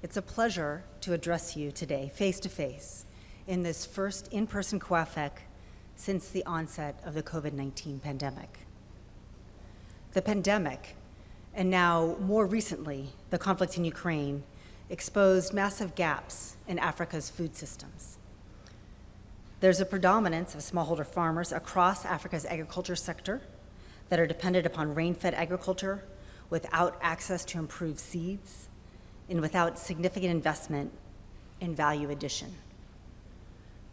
It's a pleasure to address you today, face-to-face, in this first in-person KOAFEC since the onset of the COVID-19 pandemic. The pandemic, and now more recently, the conflict in Ukraine, exposed massive gaps in Africa's food systems. There's a predominance of smallholder farmers across Africa's agriculture sector that are dependent upon rain-fed agriculture without access to improved seeds, and without significant investment in value addition.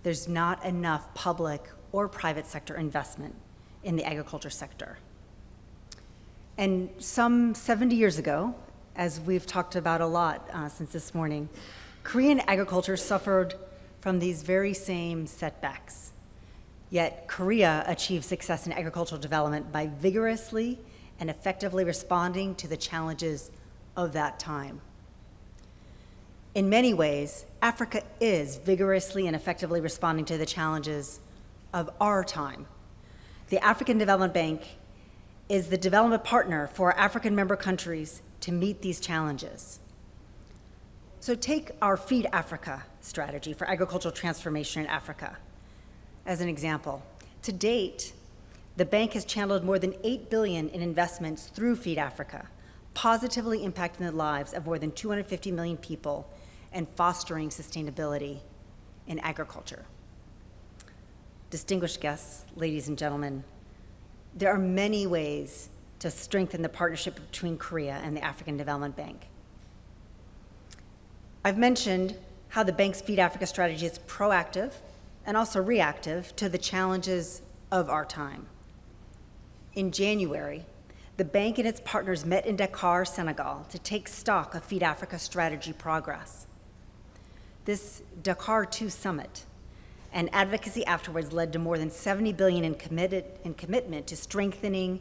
There's not enough public or private sector investment in the agriculture sector. And some 70 years ago, as we've talked about a lot since this morning, Korean agriculture suffered from these very same setbacks. Yet Korea achieved success in agricultural development by vigorously and effectively responding to the challenges of that time. In many ways, Africa is vigorously and effectively responding to the challenges of our time. The African Development Bank is the development partner for African member countries to meet these challenges. So take our Feed Africa strategy for agricultural transformation in Africa as an example. To date, the bank has channeled more than $8 billion in investments through Feed Africa, positively impacting the lives of more than 250 million people and fostering sustainability in agriculture. Distinguished guests, ladies and gentlemen, there are many ways to strengthen the partnership between Korea and the African Development Bank. I've mentioned how the bank's Feed Africa strategy is proactive and also reactive to the challenges of our time. In January, the bank and its partners met in Dakar, Senegal, to take stock of Feed Africa strategy progress. This Dakar 2 summit and advocacy afterwards led to more than $70 billion in commitment to strengthening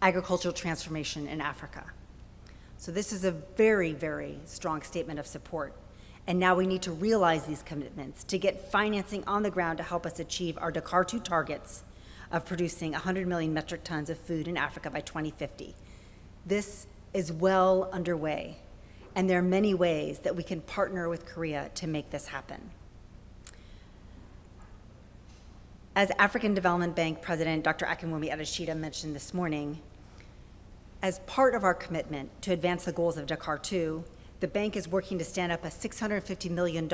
agricultural transformation in Africa. So this is a very, very strong statement of support. And now we need to realize these commitments to get financing on the ground to help us achieve our Dakar 2 targets of producing 100 million metric tons of food in Africa by 2050. This is well underway, and there are many ways that we can partner with Korea to make this happen. As African Development Bank President Dr. Akinwumi Adeshita mentioned this morning, as part of our commitment to advance the goals of Dakar 2, the bank is working to stand up a $650 million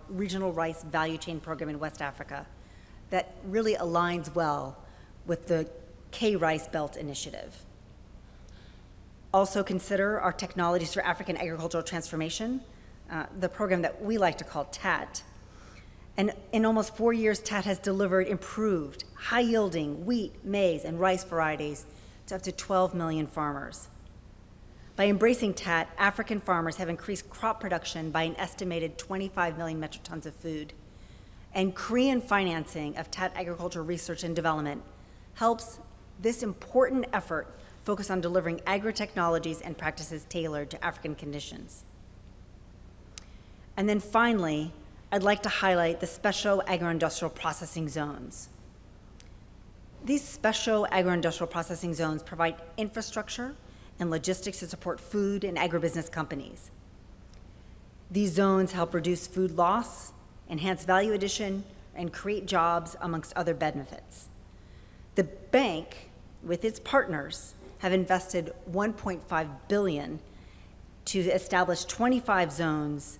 regional rice value chain program in West Africa that really aligns well with the K-Rice Belt initiative. Also consider our Technologies for African Agricultural Transformation, the program that we like to call TAT. And in almost 4 years, TAT has delivered improved, high-yielding wheat, maize, and rice varieties to up to 12 million farmers. By embracing TAT, African farmers have increased crop production by an estimated 25 million metric tons of food. And Korean financing of TAT agricultural research and development helps this important effort focus on delivering agri-technologies and practices tailored to African conditions. And then finally, I'd like to highlight the special agro-industrial processing zones. These special agro-industrial processing zones provide infrastructure and logistics to support food and agribusiness companies. These zones help reduce food loss, enhance value addition, and create jobs, amongst other benefits. The bank, with its partners, have invested $1.5 billion to establish 25 zones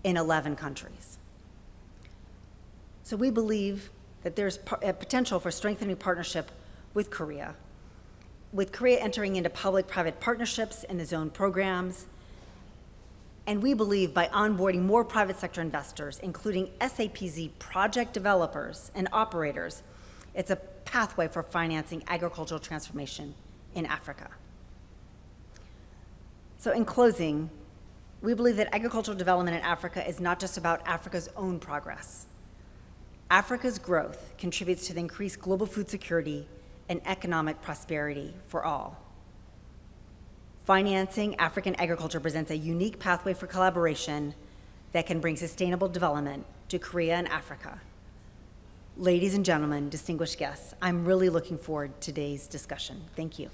in 11 countries. So we believe that there's a potential for strengthening partnership with Korea entering into public-private partnerships in the zone programs. And we believe by onboarding more private sector investors, including SAPZ project developers and operators, it's a pathway for financing agricultural transformation in Africa. So in closing, we believe that agricultural development in Africa is not just about Africa's own progress. Africa's growth contributes to the increased global food security and economic prosperity for all. Financing African agriculture presents a unique pathway for collaboration that can bring sustainable development to Korea and Africa. Ladies and gentlemen, distinguished guests, I'm really looking forward to today's discussion. Thank you.